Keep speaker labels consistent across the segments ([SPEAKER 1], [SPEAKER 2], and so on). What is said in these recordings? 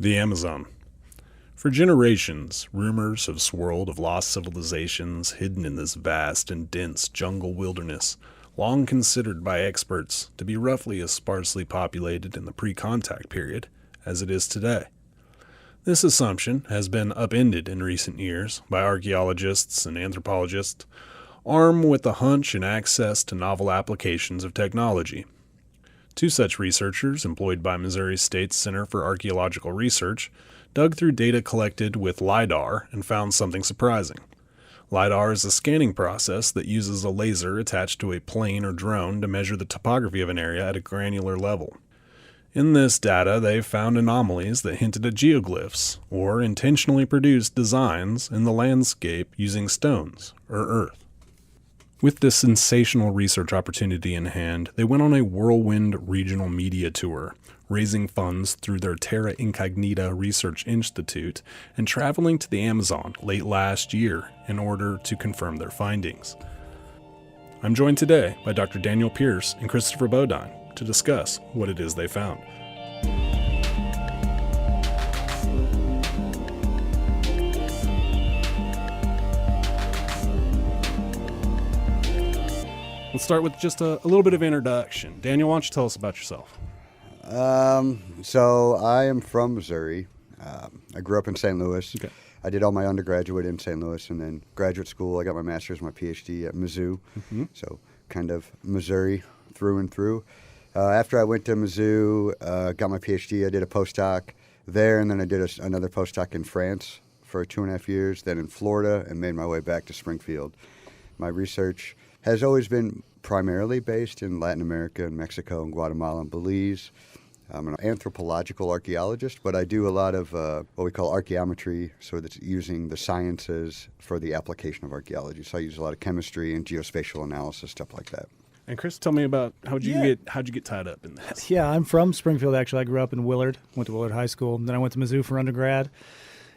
[SPEAKER 1] The Amazon. For generations, rumors have swirled of lost civilizations hidden in this vast and dense jungle wilderness, long considered by experts to be roughly as sparsely populated in the pre-contact period as it is today. This assumption has been upended in recent years by archaeologists and anthropologists, armed with the hunch and access to novel applications of technology. Two such researchers, employed by Missouri State's Center for Archaeological Research, dug through data collected with LiDAR and found something surprising. LiDAR is a scanning process that uses a laser attached to a plane or drone to measure the topography of an area at a granular level. In this data, they found anomalies that hinted at geoglyphs, or intentionally produced designs in the landscape using stones or earth. With this sensational research opportunity in hand, they went on a whirlwind regional media tour, raising funds through their Terra Incognita Research Institute and traveling to the Amazon late last year in order to confirm their findings. I'm joined today by Dr. Daniel Pierce and Christopher Bodine to discuss what it is they found. Let's start with just a little bit of introduction. Daniel, why don't you tell us about yourself?
[SPEAKER 2] So I am from Missouri. I grew up in St. Louis.
[SPEAKER 1] Okay.
[SPEAKER 2] I did all my undergraduate in St. Louis, and then graduate school. I got my master's, my PhD at Mizzou.
[SPEAKER 1] Mm-hmm.
[SPEAKER 2] So kind of Missouri through and through. After I went to Mizzou, got my PhD, I did a postdoc there, and then I did another postdoc in France for 2.5 years, then in Florida, and made my way back to Springfield. My research has always been primarily based in Latin America and Mexico and Guatemala and Belize. I'm an anthropological archaeologist, but I do a lot of what we call archaeometry, so that's using the sciences for the application of archaeology. So I use a lot of chemistry and geospatial analysis, stuff like that.
[SPEAKER 1] And Chris, tell me about how'd you get tied up in this?
[SPEAKER 3] Yeah, I'm from Springfield, actually. I grew up in Willard, went to Willard High School. Then I went to Mizzou for undergrad.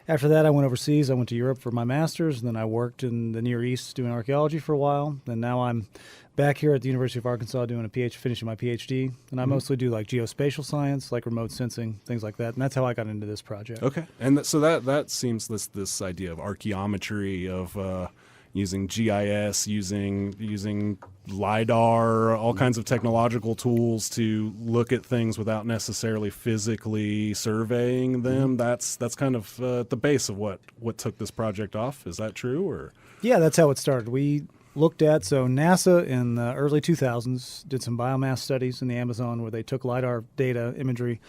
[SPEAKER 3] After that, I went overseas. I went to Europe for my master's, and then I worked in the Near East doing archaeology for a while. And now I'm back here at the University of Arkansas doing finishing my PhD. And I mostly do like geospatial science, like remote sensing, things like that. And that's how I got into this project.
[SPEAKER 1] Okay, and so that seems this idea of archaeometry, of using GIS, using LiDAR, all kinds of technological tools to look at things without necessarily physically surveying them. That's kind of at the base of what took this project off. Is that true? Or
[SPEAKER 3] Yeah, that's how it started. We looked at, so NASA in the early 2000s did some biomass studies in the Amazon where they took LiDAR data imagery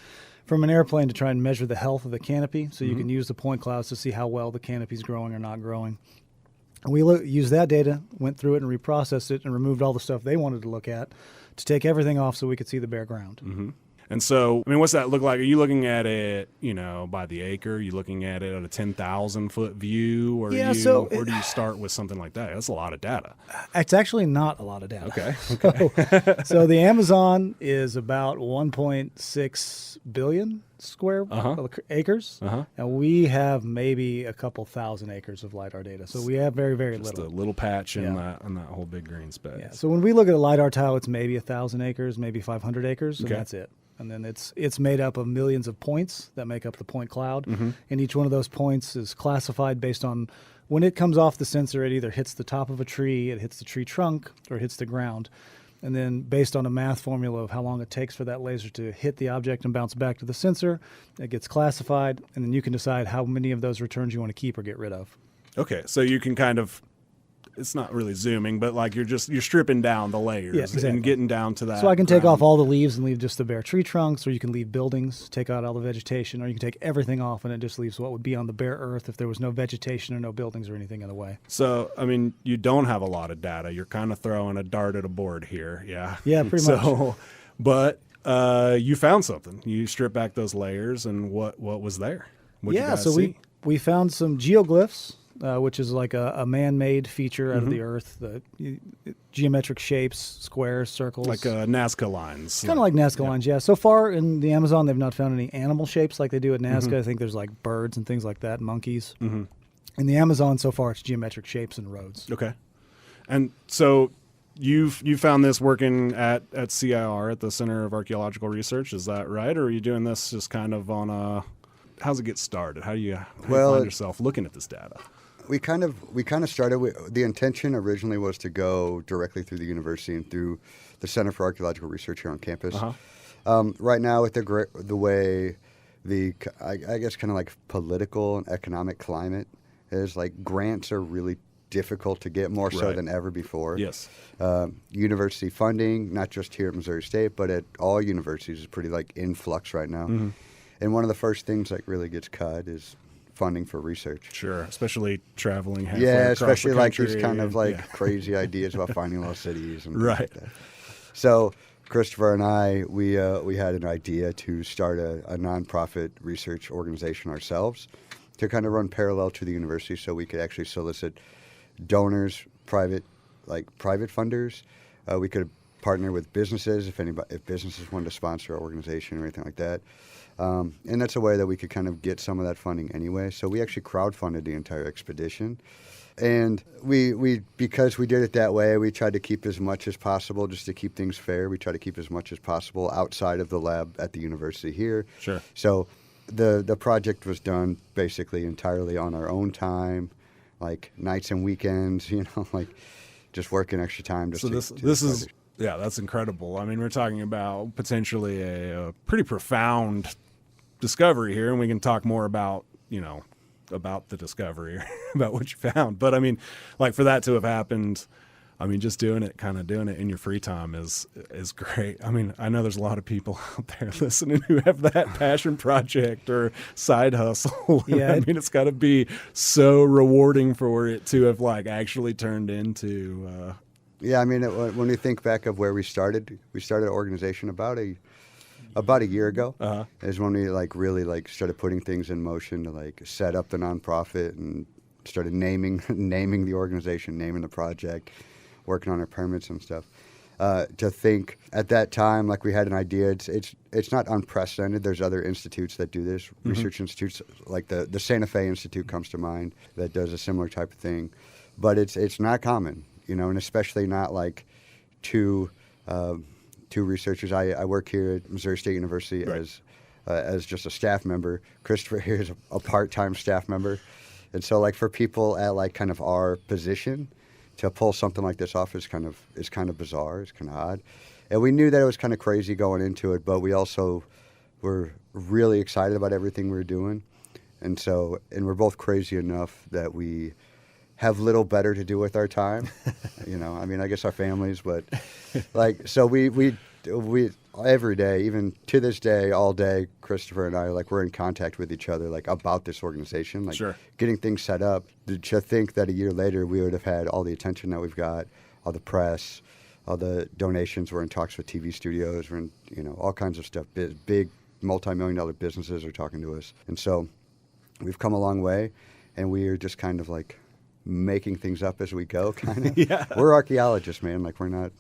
[SPEAKER 3] from an airplane to try and measure the health of the canopy. So you can use the point clouds to see how well the canopy's growing or not growing. And we used that data, went through it and reprocessed it and removed all the stuff they wanted to look at to take everything off so we could see the bare ground.
[SPEAKER 1] Mm-hmm. And so, I mean, what's that look like? Are you looking at it, by the acre? Are you looking at it at a 10,000-foot view? Or or do you start with something like that? That's a lot of data.
[SPEAKER 3] It's actually not a lot of data.
[SPEAKER 1] Okay.
[SPEAKER 3] So the Amazon is about 1.6 billion square acres, and we have maybe a couple thousand acres of LiDAR data. So we have very, very
[SPEAKER 1] Just
[SPEAKER 3] little.
[SPEAKER 1] a little patch in that whole big green space.
[SPEAKER 3] Yeah. So when we look at a LiDAR tile, it's maybe 1,000 acres, maybe 500 acres, and that's it. And then it's made up of millions of points that make up the point cloud.
[SPEAKER 1] Mm-hmm.
[SPEAKER 3] And each one of those points is classified based on when it comes off the sensor, it either hits the top of a tree, it hits the tree trunk, or it hits the ground. And then based on a math formula of how long it takes for that laser to hit the object and bounce back to the sensor, it gets classified. And then you can decide how many of those returns you want to keep or get rid of.
[SPEAKER 1] Okay, so you can kind of, it's not really zooming, but like you're stripping down the layers and getting down to that.
[SPEAKER 3] So I can take
[SPEAKER 1] ground.
[SPEAKER 3] off all the leaves and leave just the bare tree trunks, or you can leave buildings, take out all the vegetation, or you can take everything off and it just leaves what would be on the bare earth if there was no vegetation or no buildings or anything in the way.
[SPEAKER 1] So, I mean, you don't have a lot of data. You're kind of throwing a dart at a board here. Yeah.
[SPEAKER 3] Yeah, pretty much.
[SPEAKER 1] But you found something. You stripped back those layers, and what was there? What'd you guys see?
[SPEAKER 3] we found some geoglyphs. Which is like a man-made feature out of the earth, the geometric shapes, squares, circles.
[SPEAKER 1] Like Nazca lines.
[SPEAKER 3] Kind of like Nazca lines, yeah. So far in the Amazon, they've not found any animal shapes like they do at Nazca. I think there's like birds and things like that, monkeys. In the Amazon, so far, it's geometric shapes and roads.
[SPEAKER 1] Okay. And so you found this working at CIR, at the Center of Archaeological Research, is that right? Or are you doing this just kind of on a... how's it get started? How do you
[SPEAKER 2] Well,
[SPEAKER 1] find yourself looking at this data?
[SPEAKER 2] We kind of started with the intention originally was to go directly through the university and through the Center for Archaeological Research here on campus. Right now, with the way I guess kind of like political and economic climate is, like grants are really difficult to get, more so
[SPEAKER 1] Right.
[SPEAKER 2] than ever before.
[SPEAKER 1] Yes.
[SPEAKER 2] University funding, not just here at Missouri State, but at all universities, is pretty like in flux right now. And one of the first things that really gets cut is funding for research.
[SPEAKER 1] Sure, especially traveling halfway
[SPEAKER 2] Yeah,
[SPEAKER 1] across
[SPEAKER 2] especially
[SPEAKER 1] the
[SPEAKER 2] like
[SPEAKER 1] country
[SPEAKER 2] these kind of
[SPEAKER 1] and-
[SPEAKER 2] like
[SPEAKER 1] yeah.
[SPEAKER 2] crazy ideas about finding lost cities and things
[SPEAKER 1] Right.
[SPEAKER 2] like that. So Christopher and I, we had an idea to start a nonprofit research organization ourselves to kind of run parallel to the university, so we could actually solicit donors, private funders. We could partner with businesses if businesses wanted to sponsor our organization or anything like that. And that's a way that we could kind of get some of that funding anyway. So we actually crowdfunded the entire expedition. And we because we did it that way, we tried to keep as much as possible, just to keep things fair. We tried to keep as much as possible outside of the lab at the university here.
[SPEAKER 1] Sure.
[SPEAKER 2] So the project was done basically entirely on our own time, like nights and weekends, like just working extra time. Just
[SPEAKER 1] So
[SPEAKER 2] to
[SPEAKER 1] this
[SPEAKER 2] the
[SPEAKER 1] is
[SPEAKER 2] project.
[SPEAKER 1] yeah, that's incredible. I mean, we're talking about potentially a pretty profound discovery here, and we can talk more about about the discovery, about what you found. But I mean, like for that to have happened, I mean, just doing it in your free time is great. I mean, I know there's a lot of people out there listening who have that passion project or side hustle. And
[SPEAKER 3] Yeah,
[SPEAKER 1] I mean, it's got to be so rewarding for it to have like actually turned into.
[SPEAKER 2] Yeah, I mean, when we think back of where we started an organization about a year ago. Is when we like really like started putting things in motion to like set up the nonprofit and started naming the organization, naming the project, working on our permits and stuff. To think at that time, like we had an idea. It's not unprecedented. There's other institutes that do this. Research institutes like the Santa Fe Institute comes to mind that does a similar type of thing, but it's not common, and especially not like two researchers. I work here at Missouri State University
[SPEAKER 1] Right.
[SPEAKER 2] as just a staff member. Christopher here is a part-time staff member, and so like for people at like kind of our position to pull something like this off is kind of bizarre. It's kind of odd, and we knew that it was kind of crazy going into it, but we also were really excited about everything we were doing, and we're both crazy enough that we have little better to do with our time. I mean, I guess our families, but like, so we every day, even to this day, all day, Christopher and I, like, we're in contact with each other, like, about this organization, like
[SPEAKER 1] Sure.
[SPEAKER 2] getting things set up. To think that a year later we would have had all the attention that we've got, all the press, all the donations. We're in talks with TV studios. We're in, all kinds of stuff. Big multi-million-dollar businesses are talking to us. And so we've come a long way, and we are just kind of like making things up as we go, kind of.
[SPEAKER 1] Yeah.
[SPEAKER 2] We're archaeologists, man. Like, we're not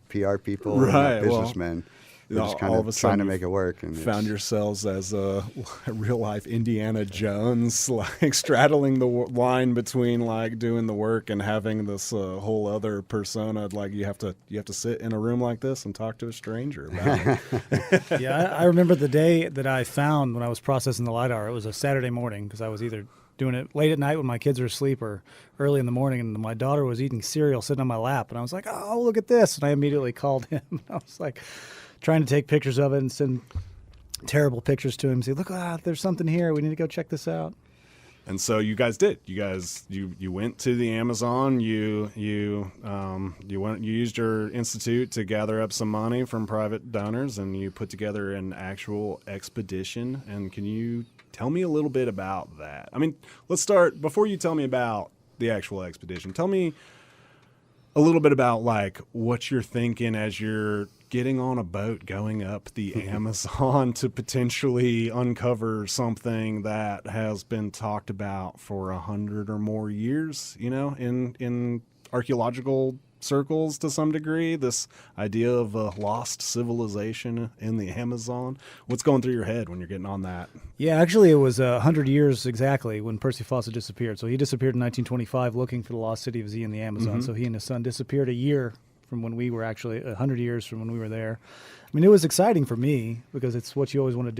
[SPEAKER 2] PR people. We're
[SPEAKER 1] Right,
[SPEAKER 2] not
[SPEAKER 1] well,
[SPEAKER 2] businessmen. We're just kind
[SPEAKER 1] all
[SPEAKER 2] of
[SPEAKER 1] of a
[SPEAKER 2] trying to
[SPEAKER 1] sudden
[SPEAKER 2] make it work. And
[SPEAKER 1] Found yourselves as a real life Indiana Jones, like straddling the line between like doing the work and having this whole other persona. Like you have to sit in a room like this and talk to a stranger about it.
[SPEAKER 3] Yeah, I remember the day that I found when I was processing the LiDAR. It was a Saturday morning because I was either doing it late at night when my kids were asleep or early in the morning, and my daughter was eating cereal sitting on my lap, and I was like, oh, look at this. And I immediately called him. I was like trying to take pictures of it and send terrible pictures to him. Say, look, there's something here. We need to go check this out.
[SPEAKER 1] And so you guys did. You went to the Amazon. You used your institute to gather up some money from private donors, and you put together an actual expedition. And can you tell me a little bit about that? I mean, let's start before you tell me about the actual expedition. Tell me a little bit about like what you're thinking as you're getting on a boat going up the Amazon to potentially uncover something that has been talked about for 100 or more years, in archaeological circles to some degree, this idea of a lost civilization in the Amazon. What's going through your head when you're getting on that?
[SPEAKER 3] Yeah, actually, it was 100 years exactly when Percy Fawcett disappeared. So he disappeared in 1925 looking for the lost city of Z in the Amazon. So he and his son disappeared a year from when we were actually 100 years from when we were there. I mean, it was exciting for me because it's what you always want to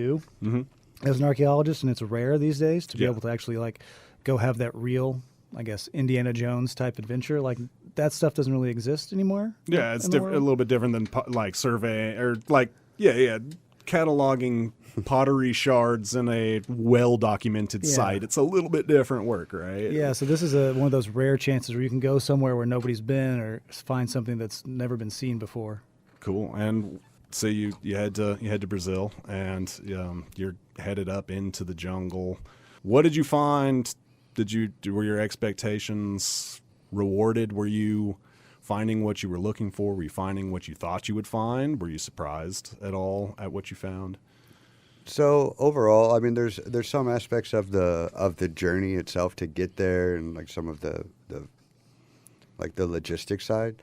[SPEAKER 3] do. as an archaeologist, and it's rare these days to be
[SPEAKER 1] Yeah.
[SPEAKER 3] able to actually like go have that real, I guess, Indiana Jones type adventure. Like that stuff doesn't really exist anymore.
[SPEAKER 1] Yeah, it's
[SPEAKER 3] in the
[SPEAKER 1] a
[SPEAKER 3] world.
[SPEAKER 1] little bit different than like survey or like cataloging pottery shards in a well-documented
[SPEAKER 3] Yeah.
[SPEAKER 1] site. It's a little bit different work, right?
[SPEAKER 3] Yeah, so this is one of those rare chances where you can go somewhere where nobody's been or find something that's never been seen before.
[SPEAKER 1] Cool. And so you head to Brazil, and you're headed up into the jungle. What did you find? Were your expectations rewarded? Were you finding what you were looking for? Were you finding what you thought you would find? Were you surprised at all at what you found?
[SPEAKER 2] So overall, I mean, there's some aspects of the journey itself to get there, and like some of the logistics side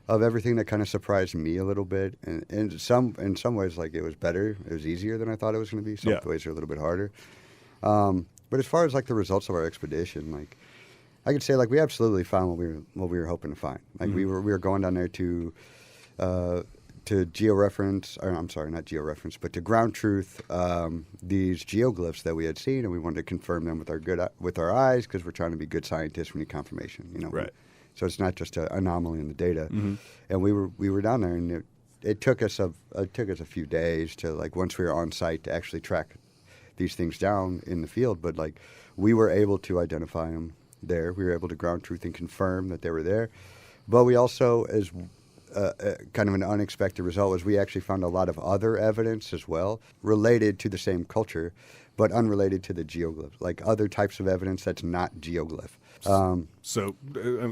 [SPEAKER 2] of everything that kind of surprised me a little bit, and in some ways, like it was better, it was easier than I thought it was going to be. Some ways are a little bit harder, but as far as like the results of our expedition, like I could say like we absolutely found what we were hoping to find. Like we were going down there to georeference, or I'm sorry, not georeference, but to ground truth these geoglyphs that we had seen, and we wanted to confirm them with our eyes because we're trying to be good scientists. We need confirmation, you know.
[SPEAKER 1] Right.
[SPEAKER 2] So it's not just an anomaly in the data. And we were down there, and it took us a few days to, like, once we were on site, to actually track these things down in the field. But like we were able to identify them there. We were able to ground truth and confirm that they were there. But we also, as kind of an unexpected result, was we actually found a lot of other evidence as well related to the same culture, but unrelated to the geoglyphs, like other types of evidence that's not geoglyph.
[SPEAKER 1] So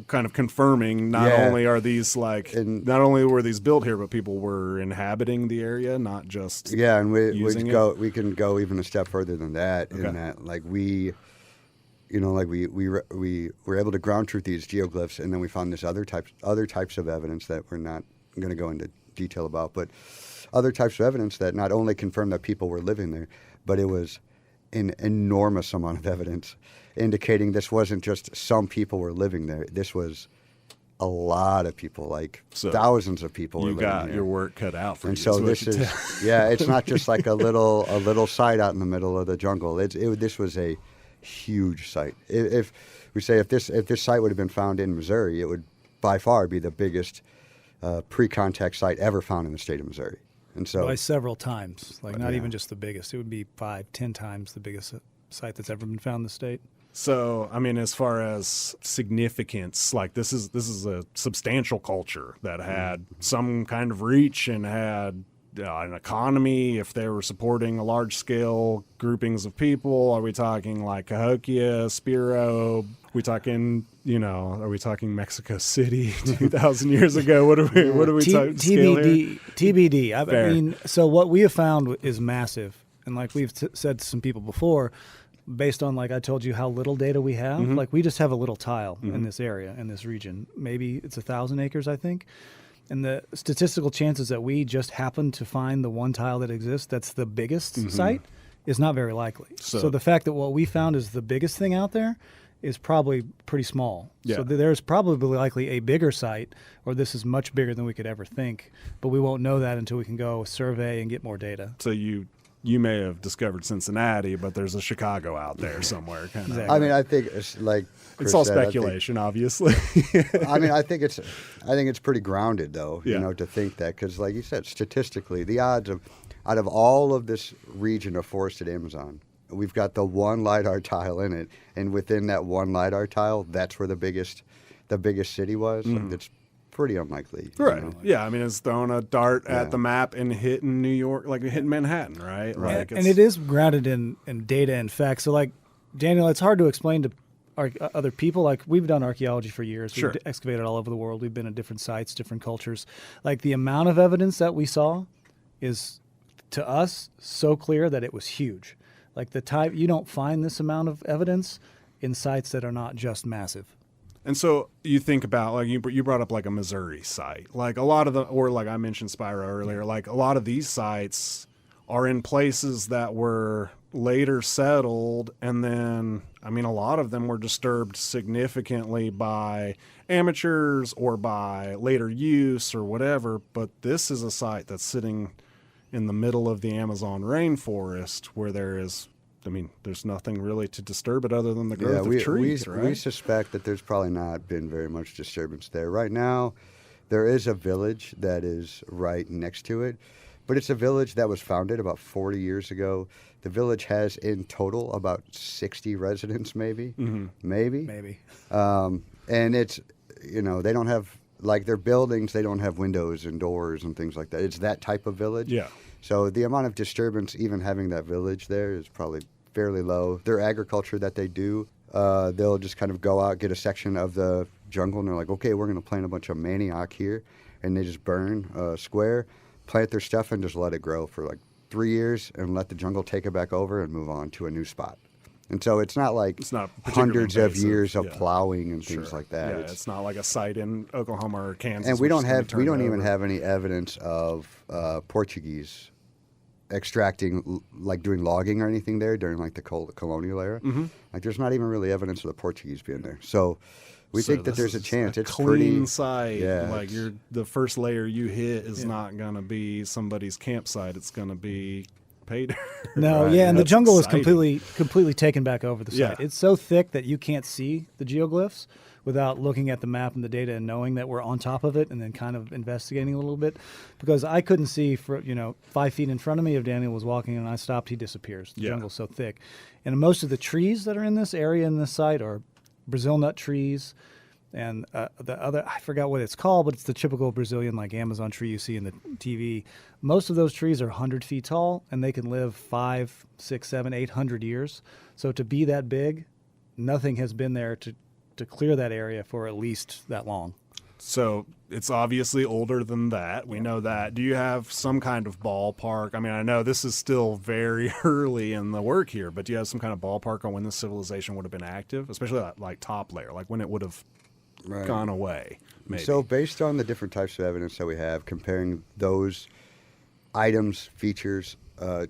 [SPEAKER 1] kind of confirming not only are these not only were these built here, but people were inhabiting the area, not just
[SPEAKER 2] and
[SPEAKER 1] using it.
[SPEAKER 2] we can go even a step further than that.
[SPEAKER 1] Okay.
[SPEAKER 2] In that, like we were able to ground truth these geoglyphs, and then we found this other types of evidence that we're not going to go into detail about, but other types of evidence that not only confirmed that people were living there, but it was an enormous amount of evidence indicating this wasn't just some people were living there. This was a lot of people, like thousands of people.
[SPEAKER 1] You got your work cut out for you.
[SPEAKER 2] And so this is, it's not just like a little site out in the middle of the jungle. This was a huge site. If this site would have been found in Missouri, it would by far be the biggest pre-contact site ever found in the state of Missouri. And so
[SPEAKER 3] by several times, like not even just the biggest. It would be 5-10 times the biggest site that's ever been found in the state.
[SPEAKER 1] So, I mean, as far as significance, like this is a substantial culture that had some kind of reach and had an economy. If they were supporting a large-scale groupings of people, are we talking like Cahokia, Spiro? Are we talking Mexico City 2,000 years ago? What are we talking?
[SPEAKER 3] TBD. I mean, so what we have found is massive, and like we've said to some people before, based on, like I told you, how little data we have, like we just have a little tile in this area, in this region. Maybe it's 1,000 acres, I think. And the statistical chances that we just happen to find the one tile that exists that's the biggest site is not very likely. So the fact that what we found is the biggest thing out there is probably pretty small.
[SPEAKER 1] Yeah.
[SPEAKER 3] So there's probably likely a bigger site, or this is much bigger than we could ever think. But we won't know that until we can go survey and get more data.
[SPEAKER 1] So you may have discovered Cincinnati, but there's a Chicago out there somewhere. Kind of.
[SPEAKER 3] Exactly.
[SPEAKER 2] I mean, I think it's like Chris
[SPEAKER 1] It's all
[SPEAKER 2] said,
[SPEAKER 1] speculation, obviously.
[SPEAKER 2] I mean, I think it's pretty grounded, though,
[SPEAKER 1] Yeah.
[SPEAKER 2] to think that, because, like you said, statistically, the odds of out of all of this region of forested Amazon, we've got the one LiDAR tile in it, and within that one LiDAR tile, that's where the biggest city was. Like, it's pretty unlikely.
[SPEAKER 1] Right.
[SPEAKER 2] You know?
[SPEAKER 1] Yeah. I mean, it's throwing a dart at the map and hitting New York, like hitting Manhattan, right? Like
[SPEAKER 3] And it is grounded in data and facts. So, like, Daniel, it's hard to explain to other people. Like, we've done archaeology for years.
[SPEAKER 1] Sure.
[SPEAKER 3] We've excavated all over the world. We've been at different sites, different cultures. Like, the amount of evidence that we saw is, to us, so clear that it was huge. Like, you don't find this amount of evidence in sites that are not just massive.
[SPEAKER 1] And so you think about, like, you brought up like a Missouri site, like a lot of or like I mentioned Spiro earlier, like a lot of these sites are in places that were later settled. And then, I mean, a lot of them were disturbed significantly by amateurs or by later use or whatever. But this is a site that's sitting in the middle of the Amazon rainforest where there is I mean, there's nothing really to disturb it other than the growth of trees, right?
[SPEAKER 2] We suspect that there's probably not been very much disturbance there. Right now, there is a village that is right next to it, but it's a village that was founded about 40 years ago. The village has in total about 60 residents, maybe.
[SPEAKER 3] Maybe.
[SPEAKER 2] And it's, they don't have, like their buildings, they don't have windows and doors and things like that. It's that type of village.
[SPEAKER 1] Yeah.
[SPEAKER 2] So the amount of disturbance, even having that village there, is probably fairly low. Their agriculture that they do, they'll just kind of go out, get a section of the jungle, and they're like, okay, we're going to plant a bunch of manioc here. And they just burn a square, plant their stuff, and just let it grow for like 3 years and let the jungle take it back over and move on to a new spot. And so it's not like hundreds of years of plowing and things like that.
[SPEAKER 1] Yeah, it's not like a site in Oklahoma or Kansas.
[SPEAKER 2] And we don't even have any evidence of Portuguese extracting, like doing logging or anything there during like the colonial era. Like there's not even really evidence of the Portuguese being there. So we think that there's a chance. It's
[SPEAKER 1] clean
[SPEAKER 2] pretty
[SPEAKER 1] site.
[SPEAKER 2] Yeah,
[SPEAKER 1] like the first layer you hit is not going to be somebody's campsite. It's going to be paid.
[SPEAKER 3] No,
[SPEAKER 2] Right.
[SPEAKER 3] yeah, and the
[SPEAKER 1] That's
[SPEAKER 3] jungle is
[SPEAKER 1] exciting.
[SPEAKER 3] completely taken back over the site.
[SPEAKER 1] Yeah.
[SPEAKER 3] It's so thick that you can't see the geoglyphs without looking at the map and the data and knowing that we're on top of it and then kind of investigating a little bit. Because I couldn't see for 5 feet in front of me. If Daniel was walking and I stopped, he disappears. The jungle's so thick. And most of the trees that are in this area in this site are Brazil nut trees. And the other, I forgot what it's called, but it's the typical Brazilian like Amazon tree you see in the TV. Most of those trees are 100 feet tall, and they can live 5, 6, 7, 800 years. So to be that big, nothing has been there to clear that area for at least that long.
[SPEAKER 1] So it's obviously older than that. We know that. Do you have some kind of ballpark? I mean, I know this is still very early in the work here, but do you have some kind of ballpark on when this civilization would have been active, especially that like top layer, like when it would have gone away, maybe?
[SPEAKER 2] So based on the different types of evidence that we have, comparing those items, features,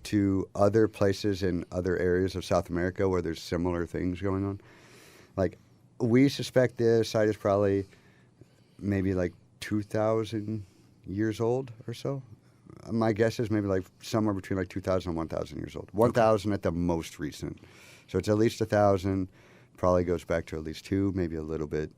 [SPEAKER 2] to other places in other areas of South America where there's similar things going on, like we suspect this site is probably maybe like 2,000 years old or so. My guess is maybe like somewhere between like 2,000 and 1,000 years old. 1,000 at the most recent. So it's at least 1,000, probably goes back to at least 2, maybe a little bit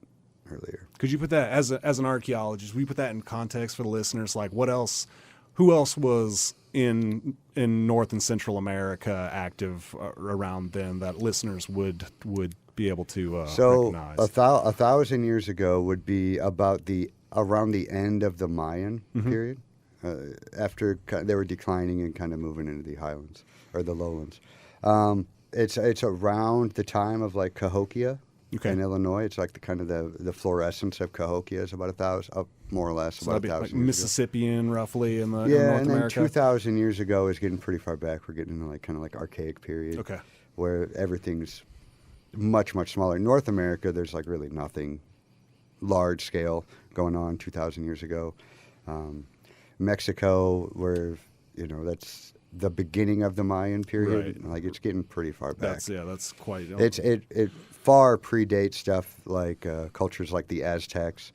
[SPEAKER 2] earlier.
[SPEAKER 1] Could you put that as an archaeologist? We put that in context for the listeners. Like, what else? Who else was in North and Central America active around then that listeners would be able to recognize?
[SPEAKER 2] So 1,000 years ago would be about around the end of the Mayan period, after they were declining and kind of moving into the highlands or the lowlands. It's around the time of like Cahokia.
[SPEAKER 1] Okay.
[SPEAKER 2] In Illinois, it's like the fluorescence of Cahokia is about 1,000, more or less,
[SPEAKER 1] So
[SPEAKER 2] about
[SPEAKER 1] that'd be
[SPEAKER 2] 1,000
[SPEAKER 1] like
[SPEAKER 2] years
[SPEAKER 1] Mississippian, roughly in
[SPEAKER 2] ago.
[SPEAKER 1] in
[SPEAKER 2] Yeah,
[SPEAKER 1] North
[SPEAKER 2] and then
[SPEAKER 1] America.
[SPEAKER 2] 2,000 years ago is getting pretty far back. We're getting into like kind of like archaic period,
[SPEAKER 1] Okay.
[SPEAKER 2] where everything's much, much smaller. In North America, there's like really nothing large scale going on 2,000 years ago. Mexico, where that's the beginning of the Mayan period.
[SPEAKER 1] Right.
[SPEAKER 2] Like it's getting pretty far back.
[SPEAKER 1] That's quite.
[SPEAKER 2] It far predates stuff like cultures like the Aztecs.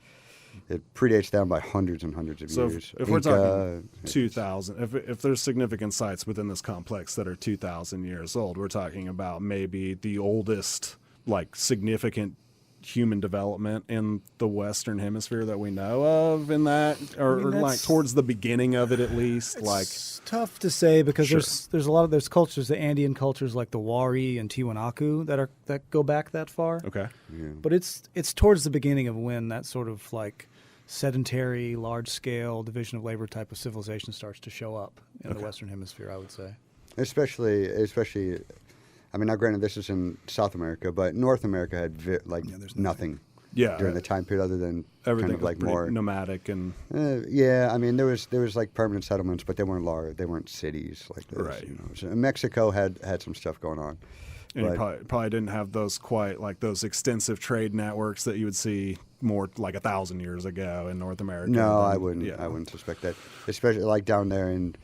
[SPEAKER 2] It predates them by hundreds and hundreds of
[SPEAKER 1] So
[SPEAKER 2] years.
[SPEAKER 1] if we're talking
[SPEAKER 2] Inca,
[SPEAKER 1] 2,000, if there's significant sites within this complex that are 2,000 years old, we're talking about maybe the oldest like significant human development in the Western Hemisphere that we know of in that, or like towards the beginning of it at least. Like
[SPEAKER 3] It's tough to say because
[SPEAKER 1] Sure.
[SPEAKER 3] there's a lot of cultures, the Andean cultures like the Wari and Tiwanaku that go back that far.
[SPEAKER 1] okay,
[SPEAKER 3] But it's towards the beginning of when that sort of like sedentary, large scale division of labor type of civilization starts to show up in the Western Hemisphere, I would say.
[SPEAKER 2] especially. I mean, now granted, this is in South America, but North America had
[SPEAKER 3] there's
[SPEAKER 2] nothing
[SPEAKER 1] yeah,
[SPEAKER 2] during the time period other than
[SPEAKER 1] everything
[SPEAKER 2] kind of like
[SPEAKER 1] was pretty
[SPEAKER 2] more
[SPEAKER 1] nomadic and
[SPEAKER 2] yeah, I mean there was like permanent settlements, but they weren't large. They weren't cities like this.
[SPEAKER 1] Right.
[SPEAKER 2] So Mexico had some stuff going on.
[SPEAKER 1] And you
[SPEAKER 2] But-
[SPEAKER 1] probably didn't have those quite like those extensive trade networks that you would see more like 1,000 years ago in North America.
[SPEAKER 2] No, I
[SPEAKER 1] than-
[SPEAKER 2] wouldn't.
[SPEAKER 1] yeah.
[SPEAKER 2] I wouldn't suspect that. Especially like down there in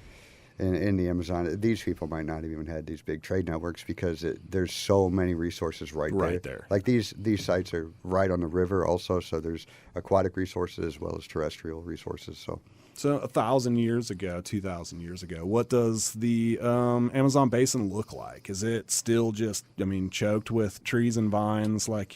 [SPEAKER 2] the Amazon, these people might not have even had these big trade networks because there's so many resources right there. Like these sites are right on the river also, so there's aquatic resources as well as terrestrial resources. So
[SPEAKER 1] So 1,000 years ago, 2,000 years ago, what does the Amazon basin look like? Is it still just, I mean, choked with trees and vines like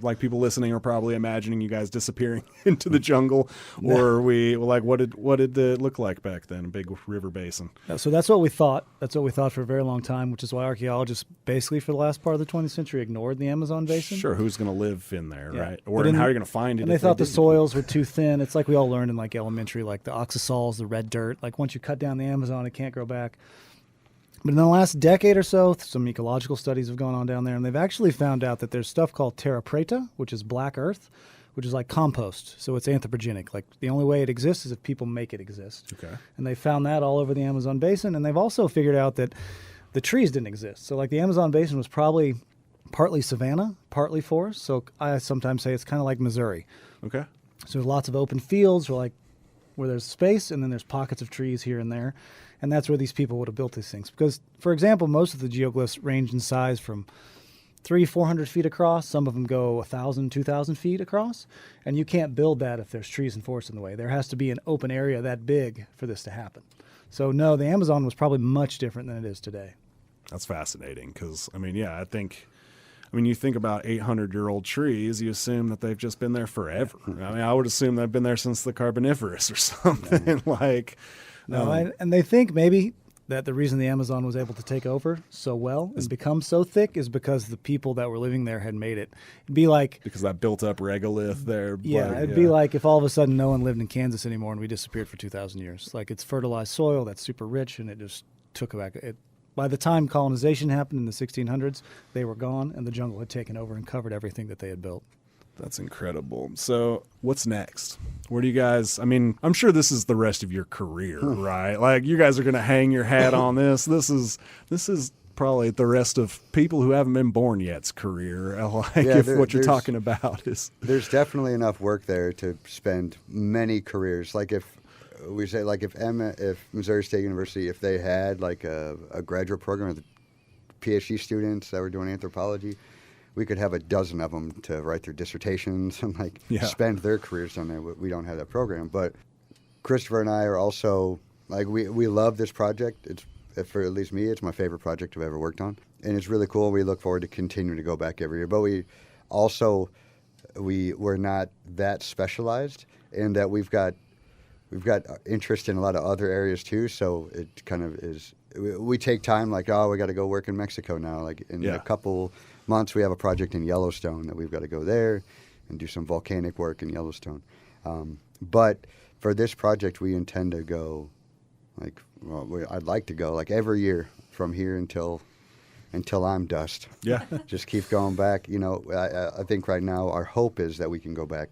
[SPEAKER 1] like people listening are probably imagining you guys disappearing into the jungle, or are we like, what did it look like back then? A big river basin.
[SPEAKER 3] So that's what we thought. That's what we thought for a very long time, which is why archaeologists basically for the last part of the 20th century ignored the Amazon basin.
[SPEAKER 1] Sure, who's going to live in there,
[SPEAKER 3] Yeah.
[SPEAKER 1] right? Or how are you going to find it?
[SPEAKER 3] And
[SPEAKER 1] if
[SPEAKER 3] they thought the
[SPEAKER 1] didn't?
[SPEAKER 3] soils were too thin. It's like we all learned in like elementary, like the oxasols, the red dirt. Like once you cut down the Amazon, it can't grow back. But in the last decade or so, some ecological studies have gone on down there, and they've actually found out that there's stuff called terra preta, which is black earth, which is like compost. So it's anthropogenic. Like the only way it exists is if people make it exist.
[SPEAKER 1] Okay.
[SPEAKER 3] And they found that all over the Amazon basin, and they've also figured out that the trees didn't exist. So like the Amazon basin was probably partly savanna, partly forest. So I sometimes say it's kind of like Missouri.
[SPEAKER 1] Okay.
[SPEAKER 3] So there's lots of open fields where there's space, and then there's pockets of trees here and there. And that's where these people would have built these things. Because, for example, most of the geoglyphs range in size from 300-400 feet across. Some of them go 1,000, 2,000 feet across. And you can't build that if there's trees and forests in the way. There has to be an open area that big for this to happen. So, no, the Amazon was probably much different than it is today.
[SPEAKER 1] That's fascinating because, I mean, yeah, you think about 800-year-old trees, you assume that they've just been there forever. I mean, I would assume they've been there since the Carboniferous or something.
[SPEAKER 3] And they think maybe that the reason the Amazon was able to take over so well and become so thick is because the people that were living there had made it. It'd be like...
[SPEAKER 1] Because that built up regolith there.
[SPEAKER 3] It'd be like if all of a sudden no one lived in Kansas anymore and we disappeared for 2,000 years. Like it's fertilized soil that's super rich, and it just took back... By the time colonization happened in the 1600s, they were gone, and the jungle had taken over and covered everything that they had built.
[SPEAKER 1] That's incredible. So what's next? Where do you guys, I mean, I'm sure this is the rest of your career, right? Like you guys are going to hang your hat on this. This is probably the rest of people who haven't been born yet's carir. What you're talking about is.
[SPEAKER 2] There's definitely enough work there to spend many careers. Like if Missouri State University, if they had like a graduate program with PhD students that were doing anthropology, we could have a dozen of them to write their dissertations and spend their careers on it. We don't have that program, but Christopher and I are also like we love this project. For at least me, it's my favorite project I've ever worked on, and it's really cool. We look forward to continuing to go back every year. But we're not that specialized in that we've got interest in a lot of other areas too. So it kind of is. We take time we got to go work in Mexico now. Like in a couple months, we have a project in Yellowstone that we've got to go there and do some volcanic work in Yellowstone. But for this project, we intend to go I'd like to go every year from here until I'm dust.
[SPEAKER 1] Yeah.
[SPEAKER 2] Just keep going back. I think right now our hope is that we can go back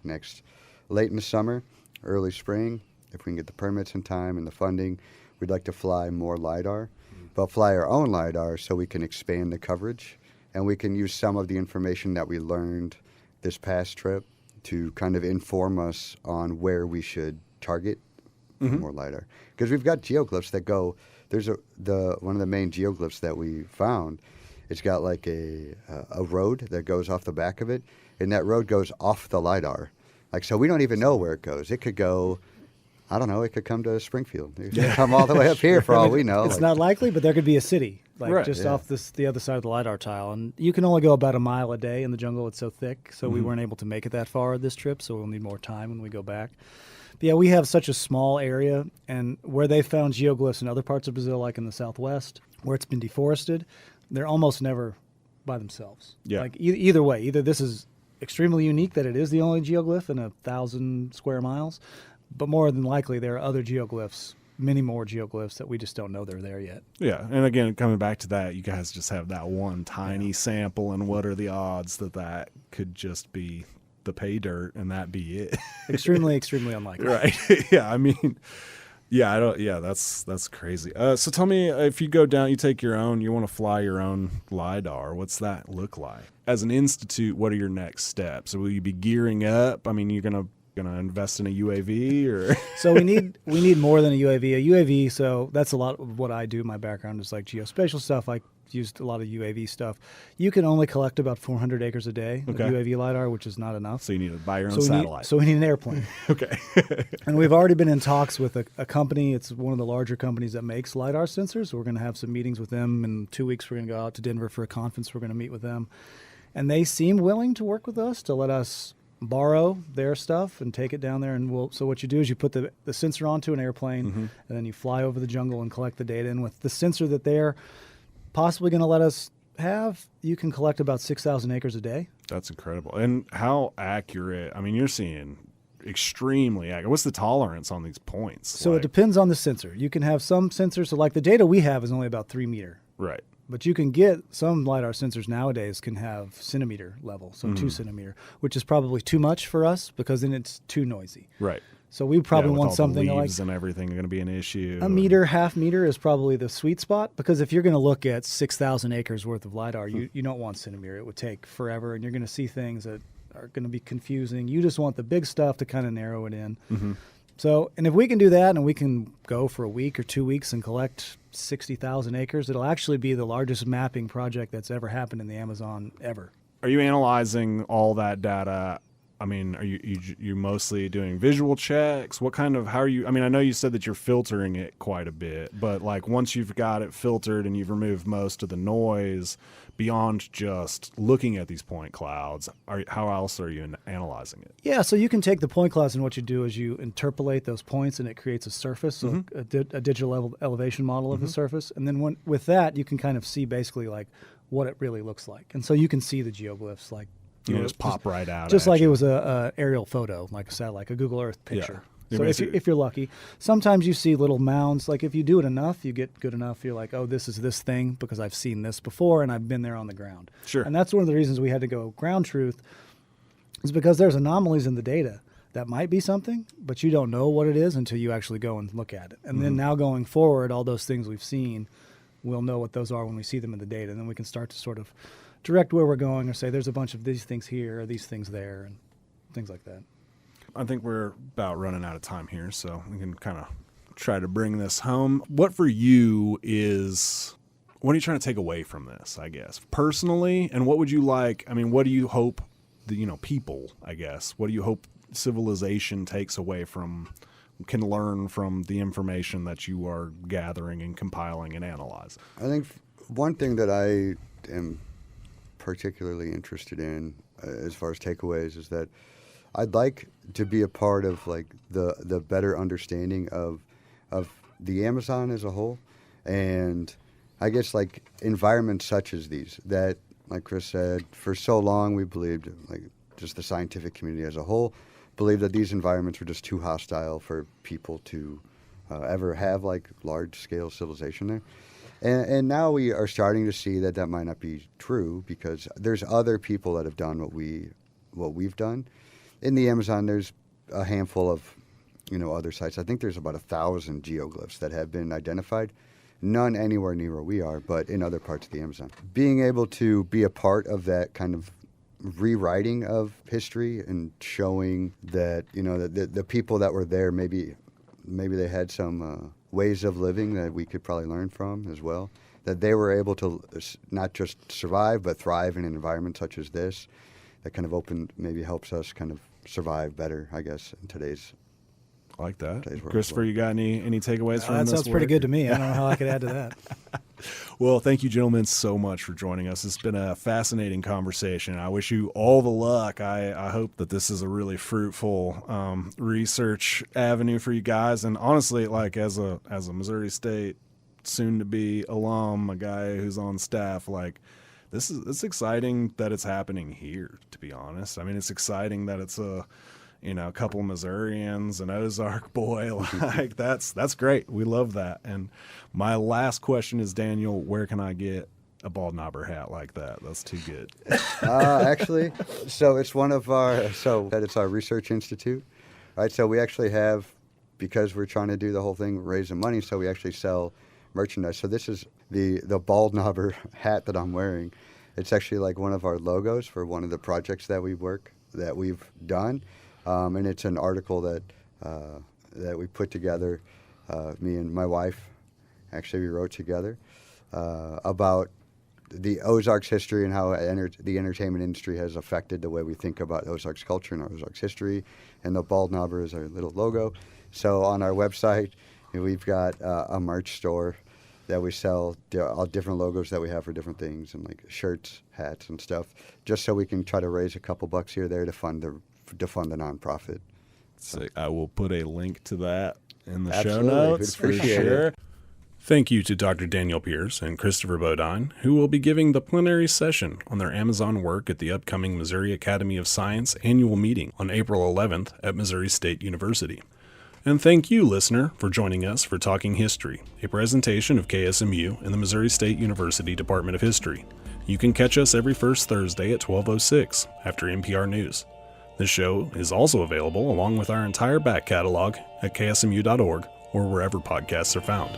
[SPEAKER 2] late in the summer, early spring, if we can get the permits in time and the funding. We'd like to fly more LiDAR, but fly our own LiDAR so we can expand the coverage, and we can use some of the information that we learned this past trip to kind of inform us on where we should target more LiDAR. Because we've got geoglyphs that go. There's one of the main geoglyphs that we found. It's got like a road that goes off the back of it, and that road goes off the LiDAR. So we don't even know where it goes. It could go, I don't know, it could come to Springfield. It could come all the way up here for all we know.
[SPEAKER 3] It's not likely, but there could be a city off the other side of the LiDAR tile. And you can only go about a mile a day in the jungle. It's so thick. So we weren't able to make it that far this trip, so we'll need more time when we go back. But yeah, we have such a small area, and where they found geoglyphs in other parts of Brazil, like in the southwest, where it's been deforested, they're almost never by themselves.
[SPEAKER 1] Yeah.
[SPEAKER 3] Either way, either this is extremely unique that it is the only geoglyph in 1,000 square miles, but more than likely there are other geoglyphs, many more geoglyphs that we just don't know they're there yet.
[SPEAKER 1] Yeah, and again, coming back to that, you guys just have that one tiny sample, and what are the odds that could just be the pay dirt and that be it?
[SPEAKER 3] Extremely, extremely unlikely.
[SPEAKER 1] Right. Yeah, I mean, that's crazy. So tell me, if you go down, you take your own, you want to fly your own LiDAR, what's that look like? As an institute, what are your next steps? Will you be gearing up? I mean, you're going to Gonna invest in a UAV or?
[SPEAKER 3] So we need more than a UAV. A UAV, so that's a lot of what I do. My background is like geospatial stuff. I used a lot of UAV stuff. You can only collect about 400 acres a day of
[SPEAKER 1] Okay.
[SPEAKER 3] UAV LiDAR, which is not enough.
[SPEAKER 1] So you need to buy your own
[SPEAKER 3] So we
[SPEAKER 1] satellite.
[SPEAKER 3] so we need an airplane.
[SPEAKER 1] Okay.
[SPEAKER 3] And we've already been in talks with a company. It's one of the larger companies that makes LiDAR sensors. We're going to have some meetings with them. In 2 weeks, we're going to go out to Denver for a conference. We're going to meet with them. And they seem willing to work with us to let us borrow their stuff and take it down there. And so what you do is you put the sensor onto an airplane, and then you fly over the jungle and collect the data. And with the sensor that they're possibly going to let us have, you can collect about 6,000 acres a day.
[SPEAKER 1] That's incredible. And how accurate? I mean, you're seeing extremely accurate. What's the tolerance on these points?
[SPEAKER 3] So it depends on the sensor. You can have some sensors. So like the data we have is only about 3 meter.
[SPEAKER 1] Right.
[SPEAKER 3] But you can get some LiDAR sensors nowadays can have centimeter level, so 2 centimeter, which is probably too much for us because then it's too noisy.
[SPEAKER 1] Right.
[SPEAKER 3] So we probably
[SPEAKER 1] with
[SPEAKER 3] want
[SPEAKER 1] all
[SPEAKER 3] something
[SPEAKER 1] the
[SPEAKER 3] like
[SPEAKER 1] leaves and everything going to be an issue.
[SPEAKER 3] a meter, half meter is probably the sweet spot, because if you're going to look at 6,000 acres worth of LiDAR, you don't want centimeter. It would take forever, and you're going to see things that are going to be confusing. You just want the big stuff to kind of narrow it in. So, and if we can do that and we can go for a week or 2 weeks and collect 60,000 acres, it'll actually be the largest mapping project that's ever happened in the Amazon ever.
[SPEAKER 1] Are you analyzing all that data? I mean, are you mostly doing visual checks? What kind of, how are you, I mean, I know you said that you're filtering it quite a bit, but like once you've got it filtered and you've removed most of the noise beyond just looking at these point clouds, how else are you analyzing it?
[SPEAKER 3] Yeah, so you can take the point clouds, and what you do is you interpolate those points, and it creates a surface, so a digital elevation model of the surface. And then with that, you can kind of see basically like what it really looks like. And so you can see the geoglyphs, like,
[SPEAKER 1] You just pop right out.
[SPEAKER 3] just
[SPEAKER 1] at
[SPEAKER 3] like
[SPEAKER 1] you.
[SPEAKER 3] it was a aerial photo, like a satellite, a Google Earth picture.
[SPEAKER 1] Yeah.
[SPEAKER 3] So if you're lucky, sometimes you see little mounds. Like if you do it enough, you get good enough. You're like, oh, this is this thing because I've seen this before and I've been there on the ground.
[SPEAKER 1] Sure.
[SPEAKER 3] And that's one of the reasons we had to go ground truth, is because there's anomalies in the data that might be something, but you don't know what it is until you actually go and look at it. And then now going forward, all those things we've seen, we'll know what those are when we see them in the data. And then we can start to sort of direct where we're going, or say there's a bunch of these things here or these things there and things like that.
[SPEAKER 1] I think we're about running out of time here, so we can kind of try to bring this home. What for you is, what are you trying to take away from this, I guess, personally? And what would you like, I mean, what do you hope, people, I guess, what do you hope civilization takes away from, can learn from the information that you are gathering and compiling and analyzing?
[SPEAKER 2] I think one thing that I am particularly interested in as far as takeaways is that I'd like to be a part of like the better understanding of the Amazon as a whole, and I guess like environments such as these that, like Chris said, for so long we believed, like just the scientific community as a whole believed that these environments were just too hostile for people to ever have like large scale civilization there. And now we are starting to see that that might not be true, because there's other people that have done what we've done. In the Amazon, there's a handful of, other sites. I think there's about 1,000 geoglyphs that have been identified. None anywhere near where we are, but in other parts of the Amazon. Being able to be a part of that kind of rewriting of history and showing that, the people that were there, maybe they had some ways of living that we could probably learn from as well, that they were able to not just survive, but thrive in an environment such as this. That kind of maybe helps us kind of survive better, I guess, in today's.
[SPEAKER 1] I like that.
[SPEAKER 2] Work
[SPEAKER 1] Christopher, you got any takeaways from
[SPEAKER 3] That
[SPEAKER 1] this
[SPEAKER 3] sounds pretty
[SPEAKER 1] work?
[SPEAKER 3] good to me. I don't know how I could add to that.
[SPEAKER 1] Well, thank you, gentlemen, so much for joining us. It's been a fascinating conversation. I wish you all the luck. I hope that this is a really fruitful research avenue for you guys. And honestly, like as a Missouri State soon-to-be alum, a guy who's on staff, like it's exciting that it's happening here, to be honest. I mean, it's exciting that it's a couple Missourians, an Ozark boy. Like that's great. We love that. And my last question is, Daniel, where can I get a bald knobber hat like that? That's too good.
[SPEAKER 2] Actually, so it's it's our research institute, right? So we actually have, because we're trying to do the whole thing, raising money, so we actually sell merchandise. So this is the bald knobber hat that I'm wearing. It's actually like one of our logos for one of the projects that we've done. and it's an article that we put together. Me and my wife, actually, we wrote together about the Ozarks history and how the entertainment industry has affected the way we think about Ozarks culture and Ozarks history. And the bald knobber is our little logo. So on our website, we've got a merch store that we sell all different logos that we have for different things, and like shirts, hats, and stuff, just so we can try to raise a couple bucks here or there to fund the nonprofit.
[SPEAKER 1] So I will put a link to that in the
[SPEAKER 2] Absolutely.
[SPEAKER 1] show notes for
[SPEAKER 2] Appreciate
[SPEAKER 1] sure.
[SPEAKER 2] it.
[SPEAKER 1] Thank you to Dr. Daniel Pierce and Christopher Bodine, who will be giving the plenary session on their Amazon work at the upcoming Missouri Academy of Science annual meeting on April 11th at Missouri State University. And thank you, listener, for joining us for Talking History, a presentation of KSMU and the Missouri State University Department of History. You can catch us every first Thursday at 12:06 after NPR News. The show is also available along with our entire back catalog at ksmu.org or wherever podcasts are found.